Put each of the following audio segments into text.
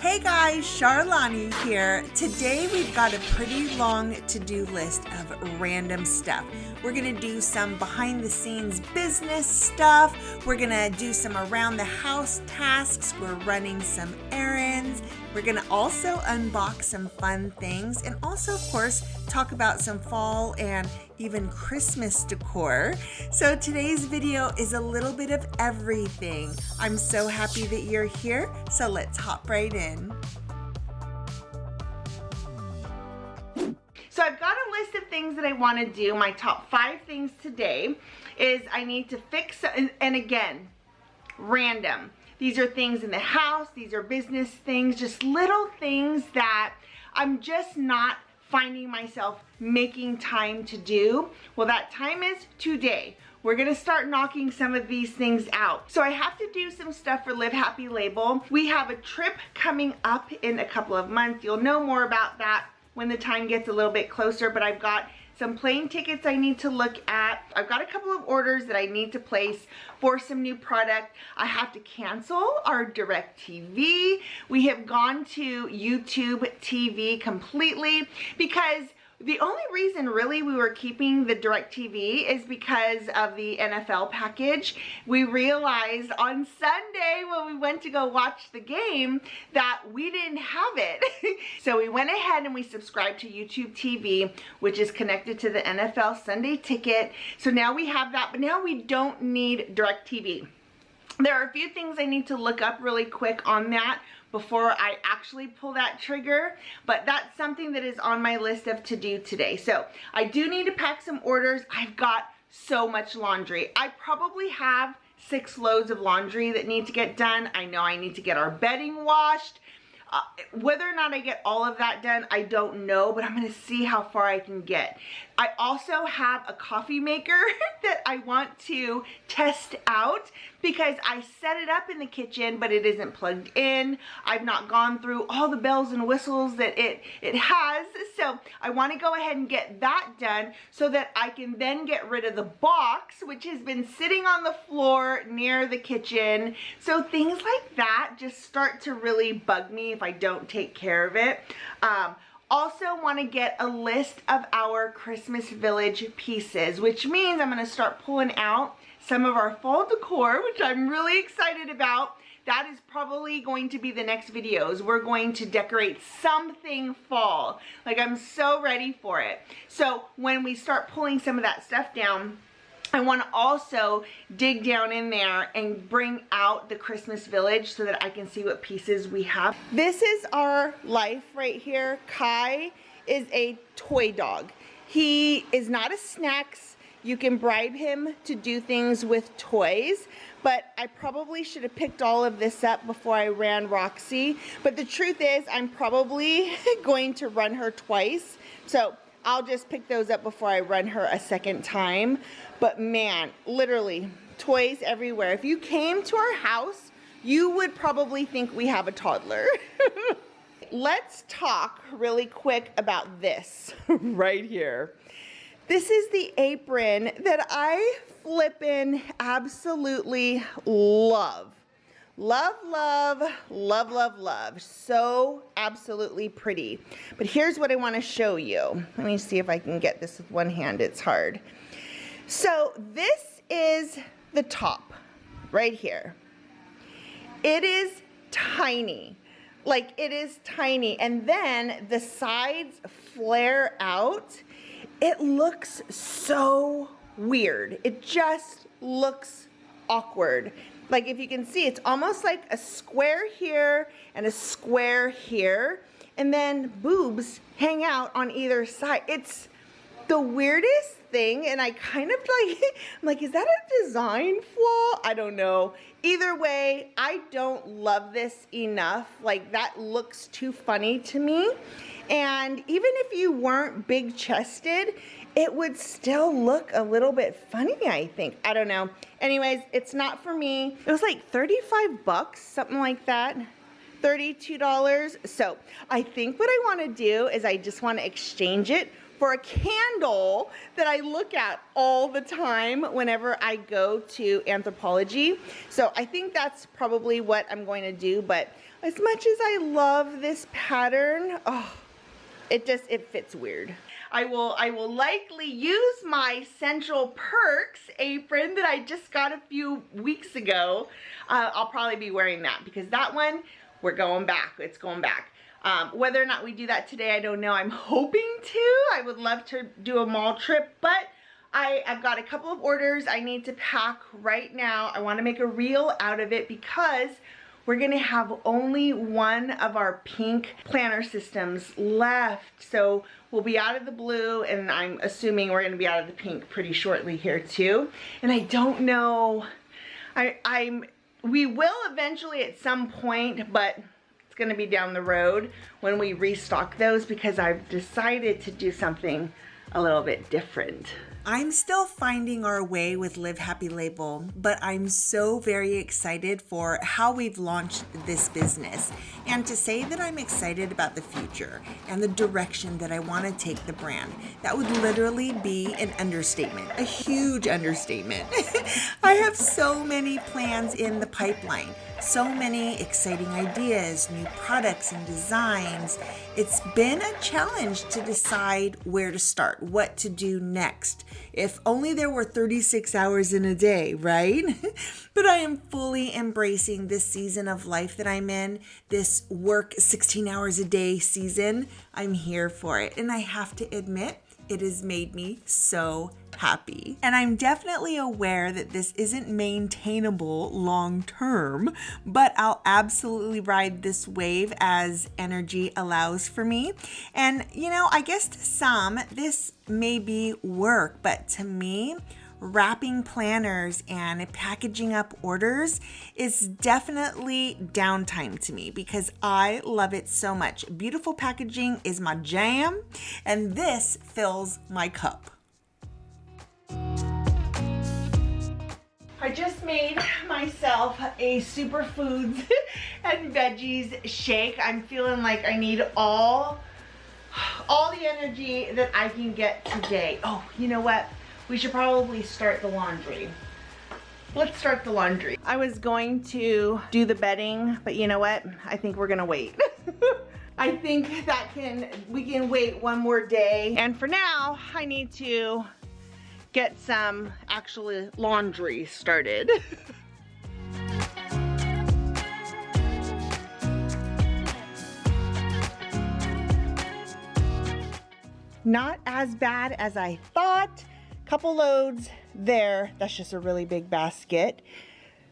Hey guys, Charlani here. Today we've got a pretty long to-do list of random stuff. We're gonna do some behind the scenes business stuff. We're gonna do some around the house tasks. We're running some errands. We're gonna also unbox some fun things and also, of course, talk about some fall and even Christmas decor. So today's video is a little bit of everything. I'm so happy that you're here, so let's hop right in. So I've got a list of things that I want to do. My top 5 things today is I need to fix, and again, random. These are things in the house, these are business things, just little things that I'm just not finding myself making time to do. Well, that time is today. We're gonna start knocking some of these things out. So I have to do some stuff for Live Happy Label. We have a trip coming up in a couple of months. You'll know more about that when the time gets a little bit closer, but I've got some plane tickets I need to look at. I've got a couple of orders that I need to place for some new product. I have to cancel our DirecTV. We have gone to YouTube TV completely because the only reason really we were keeping the DirecTV is because of the NFL package. We realized on Sunday when we went to go watch the game that we didn't have it. So we went ahead and we subscribed to YouTube TV, which is connected to the NFL Sunday Ticket. So now we have that, but now we don't need DirecTV. There are a few things I need to look up really quick on that before I actually pull that trigger, but that's something that is on my list of to do today. So I do need to pack some orders. I've got so much laundry. I probably have 6 loads of laundry that need to get done. I know I need to get our bedding washed. Whether or not I get all of that done, I don't know, but I'm gonna see how far I can get. I also have a coffee maker that I want to test out because I set it up in the kitchen, but it isn't plugged in. I've not gone through all the bells and whistles that it has. So I want to go ahead and get that done so that I can then get rid of the box, which has been sitting on the floor near the kitchen. So things like that just start to really bug me if I don't take care of it. Also want to get a list of our Christmas Village pieces, which means I'm going to start pulling out some of our fall decor, which I'm really excited about. That is probably going to be the next videos. We're going to decorate something fall. Like, I'm so ready for it. So when we start pulling some of that stuff down, I want to also dig down in there and bring out the Christmas Village so that I can see what pieces we have. This is our life right here. Kai is a toy dog. He is not a snacks. You can bribe him to do things with toys, but I probably should have picked all of this up before I ran Roxy. But the truth is, I'm probably going to run her twice. So I'll just pick those up before I run her a second time. But man, literally, toys everywhere. If you came to our house, you would probably think we have a toddler. Let's talk really quick about this right here. This is the apron that I flippin' absolutely love. Love, love, love, love, love. So absolutely pretty. But here's what I want to show you. Let me see if I can get this with one hand. It's hard. So this is the top right here. It is tiny. Like, it is tiny. And then the sides flare out. It looks so weird. It just looks awkward. Like, if you can see, it's almost like a square here and a square here, and then boobs hang out on either side. It's the weirdest thing, and I kind of like, I'm like, is that a design flaw? I don't know. Either way, I don't love this enough. Like, that looks too funny to me. And even if you weren't big chested, it would still look a little bit funny, I think. I don't know. Anyways, it's not for me. It was like 35 bucks, something like that. $32. So I think what I want to do is I just want to exchange it for a candle that I look at all the time whenever I go to Anthropologie. So I think that's probably what I'm going to do, but As much as I love this pattern, oh, it fits weird. I will likely use my Central Perks apron that I just got a few weeks ago. I'll probably be wearing that because that one, we're going back. It's going back. Whether or not we do that today, I don't know. I'm hoping to. I would love to do a mall trip, but I've got a couple of orders I need to pack right now. I want to make a reel out of it because we're gonna have only one of our pink planner systems left. So we'll be out of the blue, and I'm assuming we're gonna be out of the pink pretty shortly here too. And I don't know, we will eventually at some point, but it's gonna be down the road when we restock those because I've decided to do something a little bit different. I'm still finding our way with Live Happy Label, but I'm so very excited for how we've launched this business and to say that I'm excited about the future and the direction that I want to take the brand. That would literally be an understatement, a huge understatement. I have so many plans in the pipeline, so many exciting ideas, new products and designs. It's been a challenge to decide where to start, what to do next. If only there were 36 hours in a day, right? But I am fully embracing this season of life that I'm in, this work 16 hours a day season. I'm here for it. And I have to admit, it has made me so happy. And I'm definitely aware that this isn't maintainable long term, but I'll absolutely ride this wave as energy allows for me. And you know, I guess to some, this may be work, but to me, wrapping planners and packaging up orders is definitely downtime to me because I love it so much. Beautiful packaging is my jam, and this fills my cup. I just made myself a superfoods and veggies shake. I'm feeling like I need all the energy that I can get today. Oh, you know what? We should probably start the laundry. Let's start the laundry. I was going to do the bedding, but you know what? I think we're gonna wait. I think we can wait one more day. And for now, I need to get some actual laundry started. Not as bad as I thought. Couple loads there. That's just a really big basket.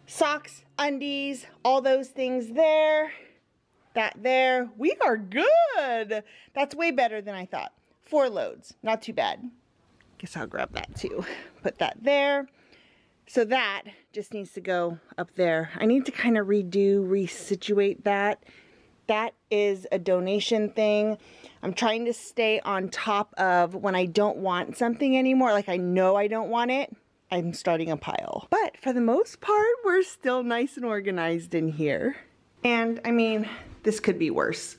Socks, undies, all those things there. That there. We are good. That's way better than I thought. 4 loads. Not too bad. Guess I'll grab that too. Put that there. So that just needs to go up there. I need to kind of resituate that. That is a donation thing. I'm trying to stay on top of when I don't want something anymore, like I know I don't want it, I'm starting a pile. But for the most part, we're still nice and organized in here. And I mean, this could be worse.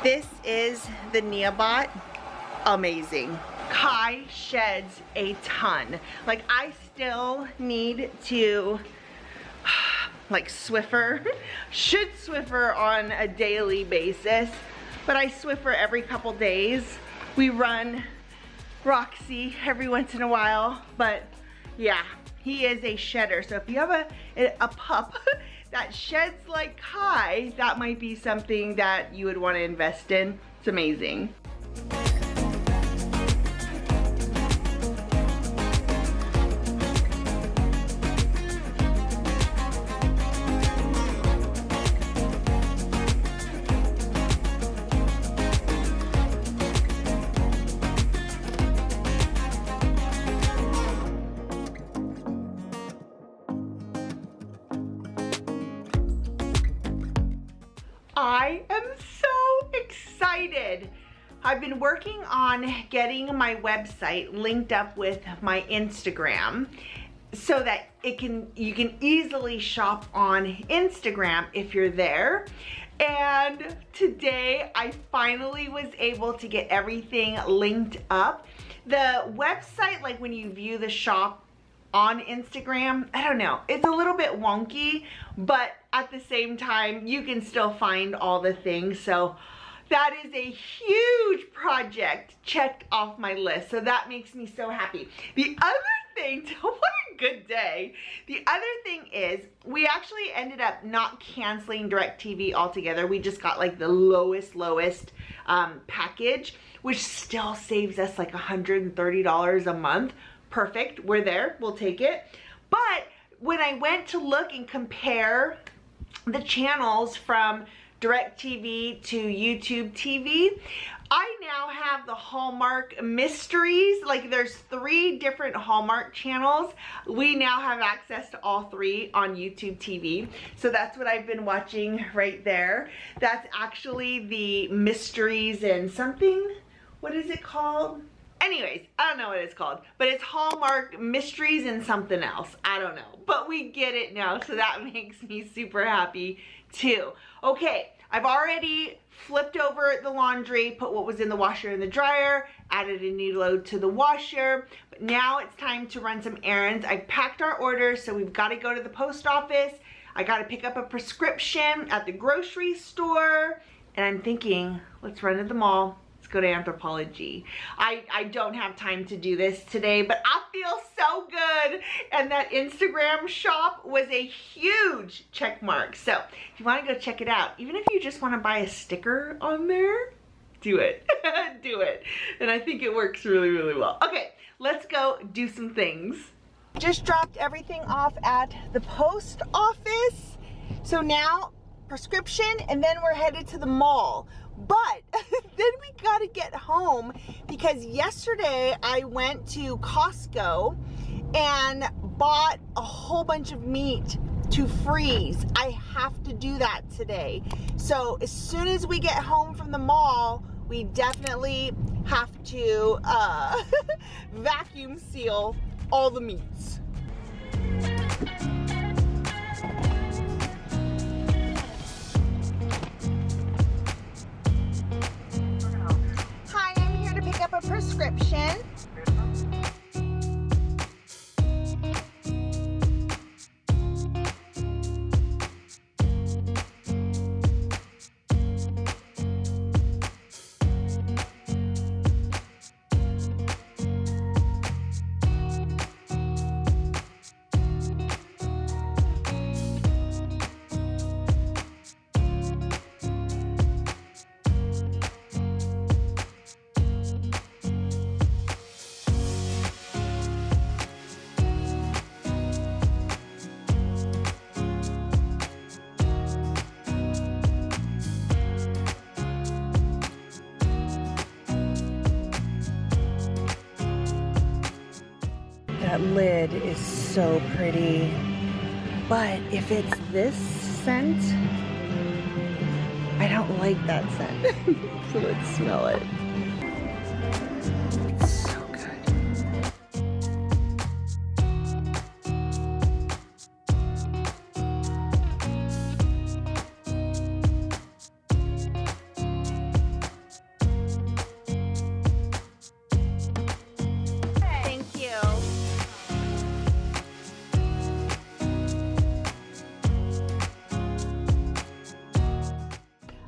This is the Neobot. Amazing. Kai sheds a ton. Like, I still need to like Swiffer. Should Swiffer on a daily basis, but I Swiffer every couple days. We run Roxy every once in a while, but yeah, he is a shedder. So if you have a pup that sheds like Kai, that might be something that you would want to invest in. It's amazing. I am so excited. I've been working on getting my website linked up with my Instagram so that you can easily shop on Instagram if you're there. And today I finally was able to get everything linked up. The website, like when you view the shop on Instagram, I don't know, it's a little bit wonky, but at the same time you can still find all the things. So that is a huge project checked off my list. So that makes me so happy. The other thing, what a good day. The other thing is we actually ended up not canceling DirecTV altogether. We just got like the lowest package, which still saves us like $130 a month. Perfect, we're there, we'll take it. But when I went to look and compare the channels from DirecTV to YouTube TV, I now have the Hallmark Mysteries. Like there's 3 different Hallmark channels. We now have access to all 3 on YouTube TV. So that's what I've been watching right there. That's actually the Mysteries and something. What is it called? Anyways, I don't know what it's called, but it's Hallmark Mysteries and something else. I don't know, but we get it now, so that makes me super happy too. Okay, I've already flipped over the laundry, put what was in the washer in the dryer, added a new load to the washer, but now it's time to run some errands. I've packed our orders, so we've got to go to the post office. I got to pick up a prescription at the grocery store, and I'm thinking, let's run to the mall. Let's go to Anthropologie. I don't have time to do this today, but I feel so good. And that Instagram shop was a huge check mark. So if you want to go check it out, even if you just want to buy a sticker on there, do it. Do it. And I think it works really, really well. Okay, let's go do some things. Just dropped everything off at the post office. So now prescription, and then we're headed to the mall. But then we gotta get home because yesterday I went to Costco and bought a whole bunch of meat to freeze. I have to do that today. So as soon as we get home from the mall, we definitely have to vacuum seal all the meats. A prescription. That lid is so pretty, but if it's this scent, I don't like that scent. So let's smell it. It's so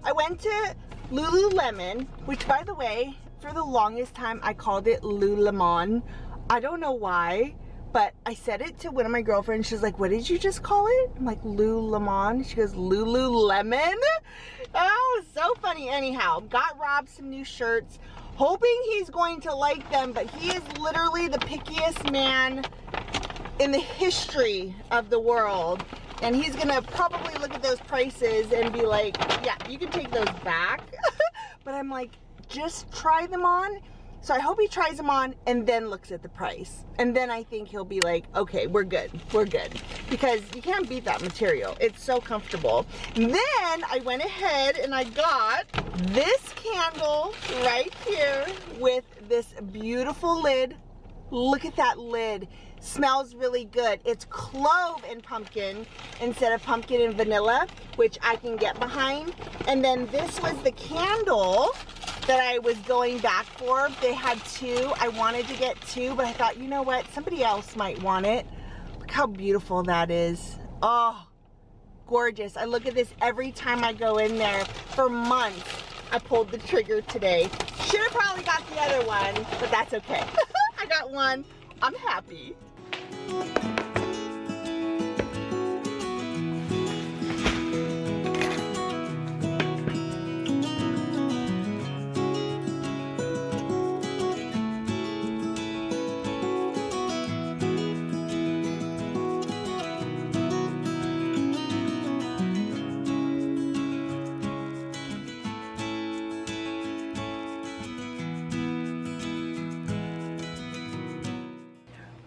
I went to Lululemon, which by the way, for the longest time I called it Lululemon. I don't know why, but I said it to one of my girlfriends. She's like, what did you just call it? I'm like, Lululemon. She goes, Lululemon? Oh, so funny. Anyhow, got Rob some new shirts, hoping he's going to like them, but he is literally the pickiest man in the history of the world. And he's gonna probably look at those prices and be like, yeah, you can take those back. But I'm like, just try them on, So I hope he tries them on and then looks at the price. And then I think he'll be like, okay, we're good. We're good. Because you can't beat that material. It's so comfortable. And then I went ahead and I got this candle right here with this beautiful lid. Look at that lid. Smells really good. It's clove and pumpkin instead of pumpkin and vanilla, which I can get behind. And then this was the candle that I was going back for. They had two. I wanted to get two, but I thought, you know what? Somebody else might want it. Look how beautiful that is. Oh, gorgeous. I look at this every time I go in there. For months, I pulled the trigger today. Should have probably got the other one, but that's okay. I got one. I'm happy.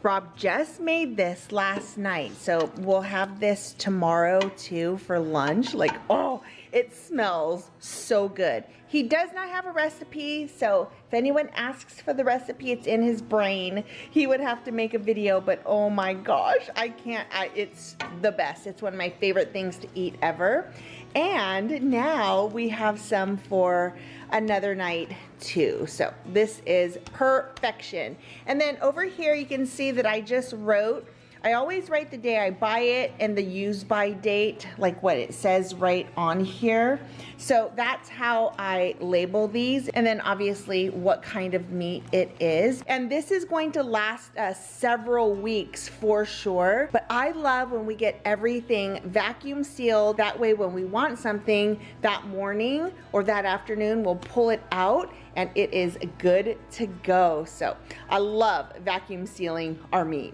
Rob just made this last night, so we'll have this tomorrow too for lunch. Like, oh, it smells so good. He does not have a recipe, so if anyone asks for the recipe, it's in his brain. He would have to make a video, but oh my gosh, I can't, it's the best. It's one of my favorite things to eat ever. And now we have some for another night too. So this is perfection. And then over here you can see that I just wrote, I always write the day I buy it and the use by date, like what it says right on here. So that's how I label these. And then obviously what kind of meat it is. And this is going to last several weeks for sure. But I love when we get everything vacuum sealed. That way when we want something that morning or that afternoon, we'll pull it out and it is good to go. So I love vacuum sealing our meat.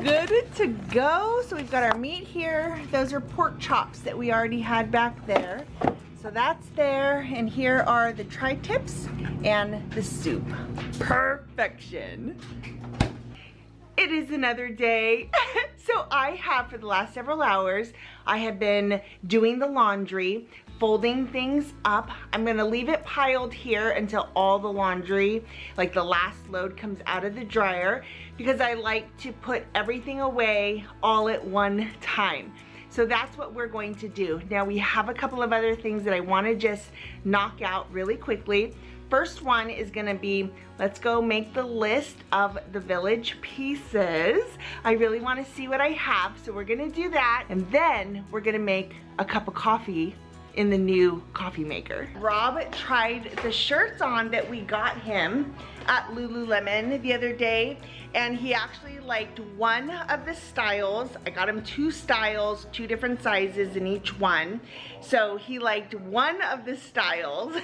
Good to go. So we've got our meat here. Those are pork chops that we already had back there. So that's there. And here are the tri-tips and the soup. Perfection. It is another day. So I have, for the last several hours, I have been doing the laundry, folding things up. I'm gonna leave it piled here until all the laundry, like the last load, comes out of the dryer, because I like to put everything away all at one time. So that's what we're going to do. Now we have a couple of other things that I wanna just knock out really quickly. First one is gonna be, let's go make the list of the village pieces. I really wanna see what I have, so we're gonna do that, and then we're gonna make a cup of coffee in the new coffee maker. Rob tried the shirts on that we got him at Lululemon the other day, and he actually liked one of the styles. I got him two styles, two different sizes in each one. So he liked one of the styles.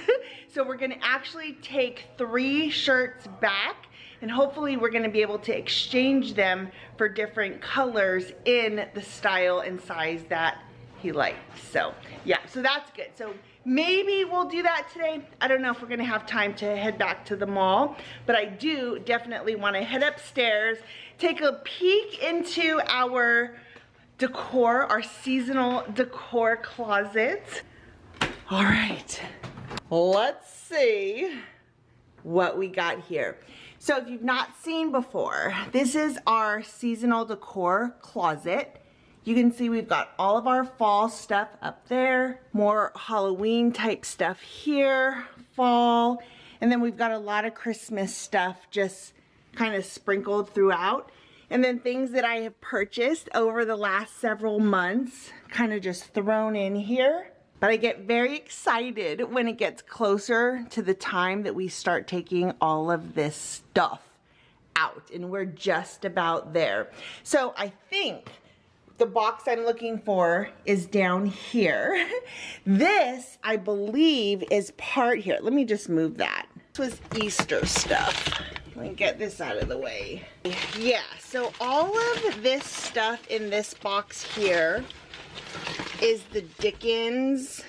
So we're gonna actually take 3 shirts back, and hopefully we're gonna be able to exchange them for different colors in the style and size that he liked. So yeah, so that's good. So maybe we'll do that today. I don't know if we're gonna have time to head back to the mall, but I do definitely wanna head upstairs, take a peek into our decor, our seasonal decor closet. All right, let's see what we got here. So if you've not seen before, this is our seasonal decor closet. You can see we've got all of our fall stuff up there, more Halloween type stuff here, fall, and then we've got a lot of Christmas stuff just kind of sprinkled throughout. And then things that I have purchased over the last several months, kind of just thrown in here. But I get very excited when it gets closer to the time that we start taking all of this stuff out, and we're just about there. So I think the box I'm looking for is down here. This, I believe, is part here. Let me just move that. This was Easter stuff. Let me get this out of the way. Yeah, so all of this stuff in this box here is the Dickens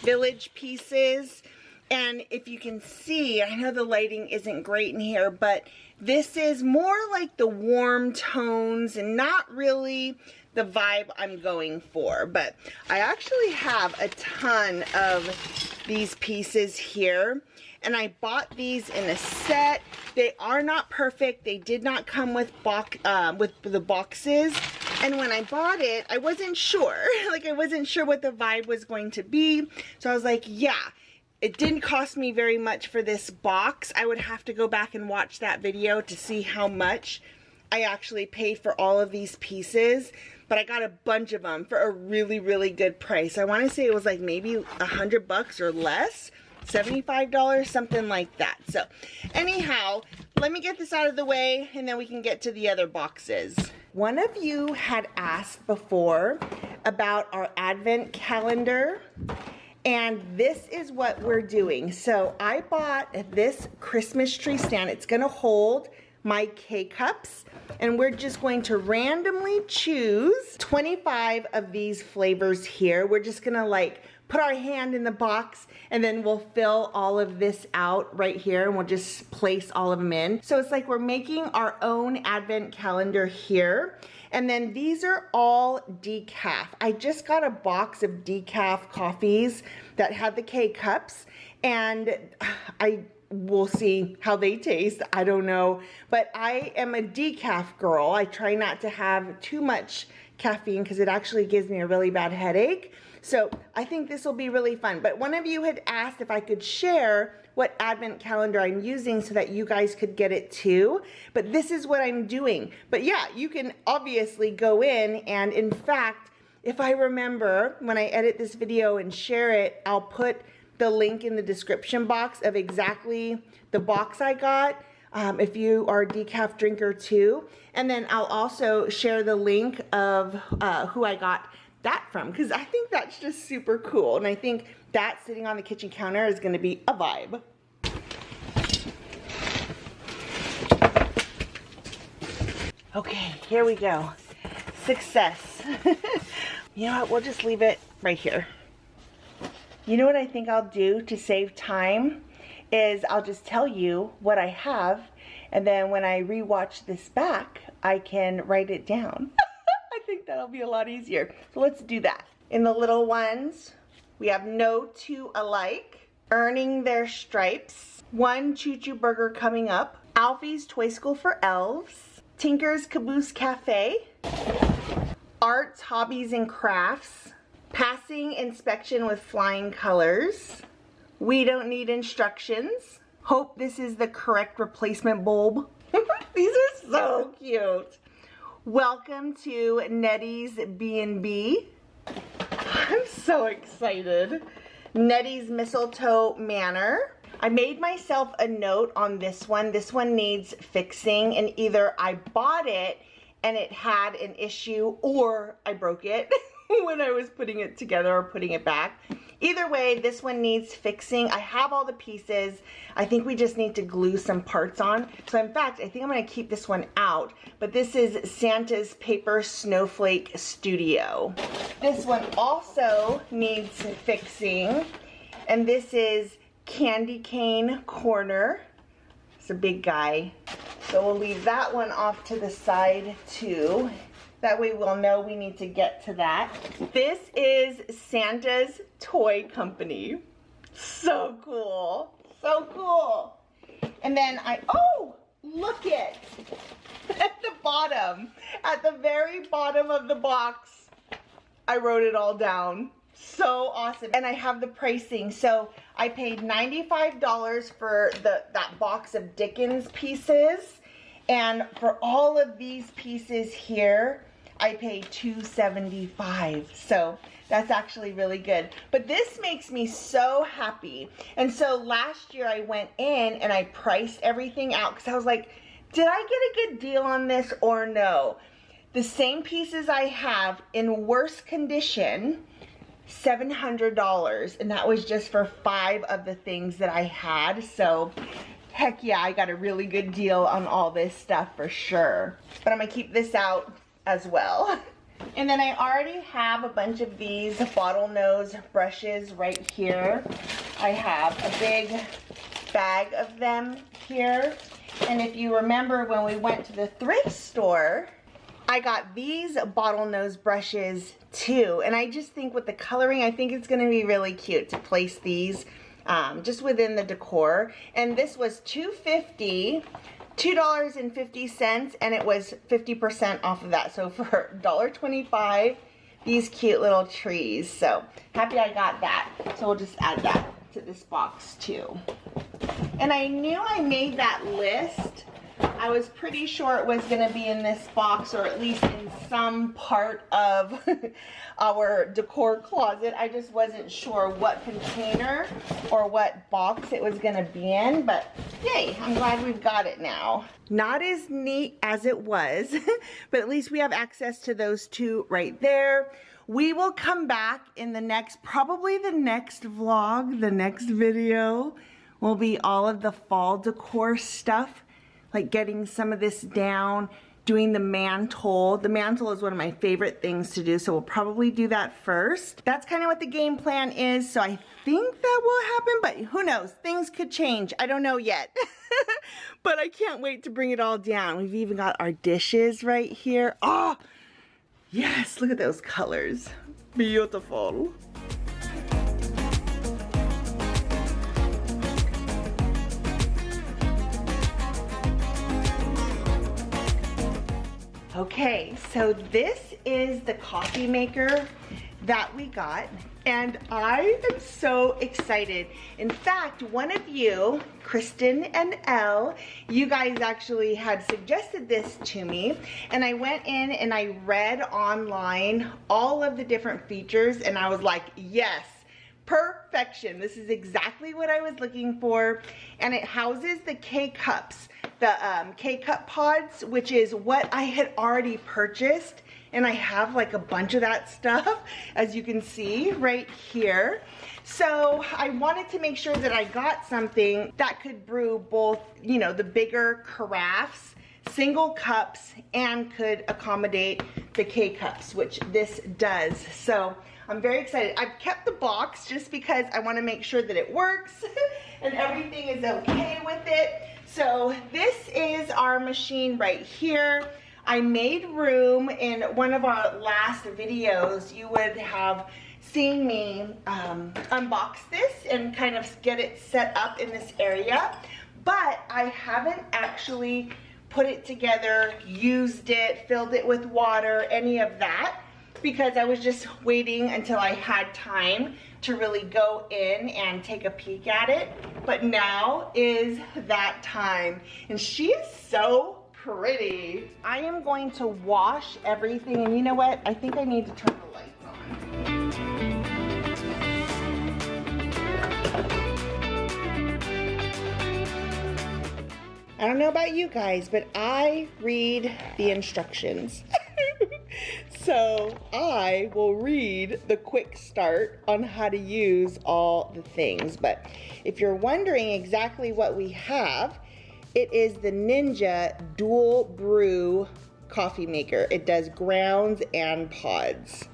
Village pieces. And if you can see, I know the lighting isn't great in here, but this is more like the warm tones and not really the vibe I'm going for. But I actually have a ton of these pieces here, and I bought these in a set. They are not perfect. They did not come with the boxes. And when I bought it, I wasn't sure. Like, I wasn't sure what the vibe was going to be. So I was like, yeah. It didn't cost me very much for this box. I would have to go back and watch that video to see how much I actually paid for all of these pieces. But I got a bunch of them for a really, really good price. I want to say it was like maybe $100 or less. $75, something like that. So anyhow, let me get this out of the way and then we can get to the other boxes. One of you had asked before about our advent calendar. And this is what we're doing. So I bought this Christmas tree stand. It's gonna hold my K-cups, and we're just going to randomly choose 25 of these flavors here. We're just gonna like put our hand in the box, and then we'll fill all of this out right here, and we'll just place all of them in. So it's like we're making our own advent calendar here. And then these are all decaf. I just got a box of decaf coffees that had the K-cups, and I will see how they taste. I don't know, but I am a decaf girl. I try not to have too much caffeine because it actually gives me a really bad headache. So I think this will be really fun. But one of you had asked if I could share what advent calendar I'm using so that you guys could get it too. But this is what I'm doing. But yeah, you can obviously go in, and in fact, if I remember, when I edit this video and share it, I'll put the link in the description box of exactly the box I got, if you are a decaf drinker too. And then I'll also share the link of who I got that from, because I think that's just super cool. And I think that sitting on the kitchen counter is going to be a vibe. Okay, here we go. Success. You know what? We'll just leave it right here. You know what I think I'll do to save time is I'll just tell you what I have, and then when I rewatch this back, I can write it down. I think that'll be a lot easier. So let's do that. In the little ones, we have no two alike, earning their stripes, one Choo Choo Burger coming up, Alfie's Toy School for Elves, Tinker's Caboose Cafe, Arts, Hobbies, and Crafts, Passing Inspection with Flying Colors, We Don't Need Instructions, Hope This Is the Correct Replacement Bulb. These are so cute. Welcome to Nettie's B&B. I'm so excited. Nettie's Mistletoe Manor. I made myself a note on this one. This one needs fixing, and either I bought it and it had an issue, or I broke it when I was putting it together or putting it back. Either way, this one needs fixing. I have all the pieces. I think we just need to glue some parts on. So in fact, I think I'm gonna keep this one out, but this is Santa's Paper Snowflake Studio. This one also needs fixing, and this is Candy Cane Corner. It's a big guy. So we'll leave that one off to the side too. That way we'll know we need to get to that. This is Santa's Toy Company. So cool. So cool. And then oh, look at the bottom. At the very bottom of the box, I wrote it all down. So awesome. And I have the pricing. So I paid $95 for that box of Dickens pieces. And for all of these pieces here, I paid $275. So that's actually really good. But this makes me so happy. And so last year I went in and I priced everything out because I was like, Did I get a good deal on this or no? The same pieces I have in worse condition, $700, and that was just for 5 of the things that I had. So heck yeah, I got a really good deal on all this stuff for sure. But I'm gonna keep this out as well. And then I already have a bunch of these bottlenose brushes right here. I have a big bag of them here. And if you remember when we went to the thrift store, I got these bottlenose brushes too. And I just think with the coloring, I think it's gonna be really cute to place these just within the decor. And this was $2.50. $2.50, and it was 50% off of that. So for $1.25, these cute little trees. So happy I got that. So we'll just add that to this box too. And I knew I made that list. I was pretty sure it was gonna be in this box, or at least in some part of our decor closet. I just wasn't sure what container or what box it was gonna be in, but yay, I'm glad we've got it now. Not as neat as it was, but at least we have access to those two right there. We will come back in the next, probably the next vlog, the next video will be all of the fall decor stuff, like getting some of this down, doing the mantle. The mantle is one of my favorite things to do, so we'll probably do that first. That's kind of what the game plan is, so I think that will happen, but who knows? Things could change. I don't know yet. But I can't wait to bring it all down. We've even got our dishes right here. Oh, yes, look at those colors. Beautiful. Okay, so this is the coffee maker that we got, and I am so excited. In fact, one of you, Kristen and Elle, you guys actually had suggested this to me, and I went in and I read online all of the different features, and I was like, yes, perfection. This is exactly what I was looking for. And it houses the K-cups, the K-cup pods, which is what I had already purchased. And I have like a bunch of that stuff, as you can see right here. So I wanted to make sure that I got something that could brew both, you know, the bigger carafes, single cups, and could accommodate the K-cups, which this does. So I'm very excited. I've kept the box just because I want to make sure that it works and everything is okay with it. So this is our machine right here. I made room in one of our last videos. You would have seen me unbox this and kind of get it set up in this area, but I haven't actually put it together, used it, filled it with water, any of that, because I was just waiting until I had time to really go in and take a peek at it. But now is that time, and she is so pretty. I am going to wash everything, and you know what? I think I need to turn the lights on. I don't know about you guys, but I read the instructions. So I will read the quick start on how to use all the things. But if you're wondering exactly what we have, it is the Ninja Dual Brew coffee maker. It does grounds and pods.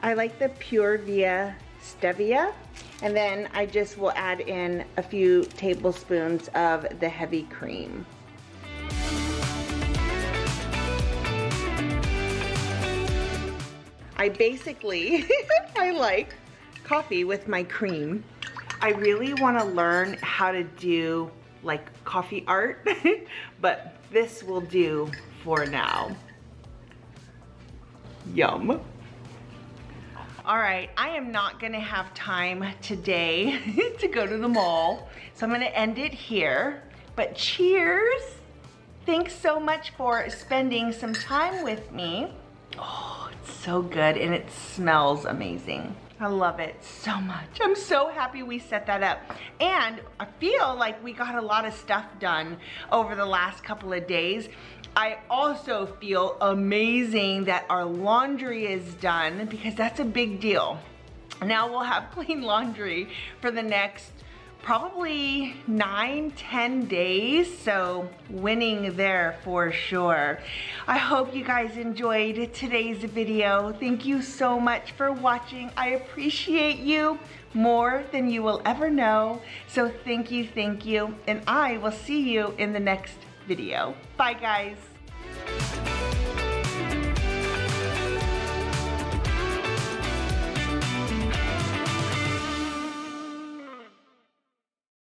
I like the Pure Via Stevia, and then I just will add in a few tablespoons of the heavy cream. I basically, I like coffee with my cream. I really want to learn how to do like coffee art, but this will do for now. Yum. All right, I am not gonna have time today to go to the mall, so I'm gonna end it here, but cheers. Thanks so much for spending some time with me. Oh, it's so good and it smells amazing. I love it so much. I'm so happy we set that up. And I feel like we got a lot of stuff done over the last couple of days. I also feel amazing that our laundry is done because that's a big deal. Now we'll have clean laundry for the next probably 9-10 days, so winning there for sure. I hope you guys enjoyed today's video. Thank you so much for watching. I appreciate you more than you will ever know. So thank you, and I will see you in the next video. Bye guys.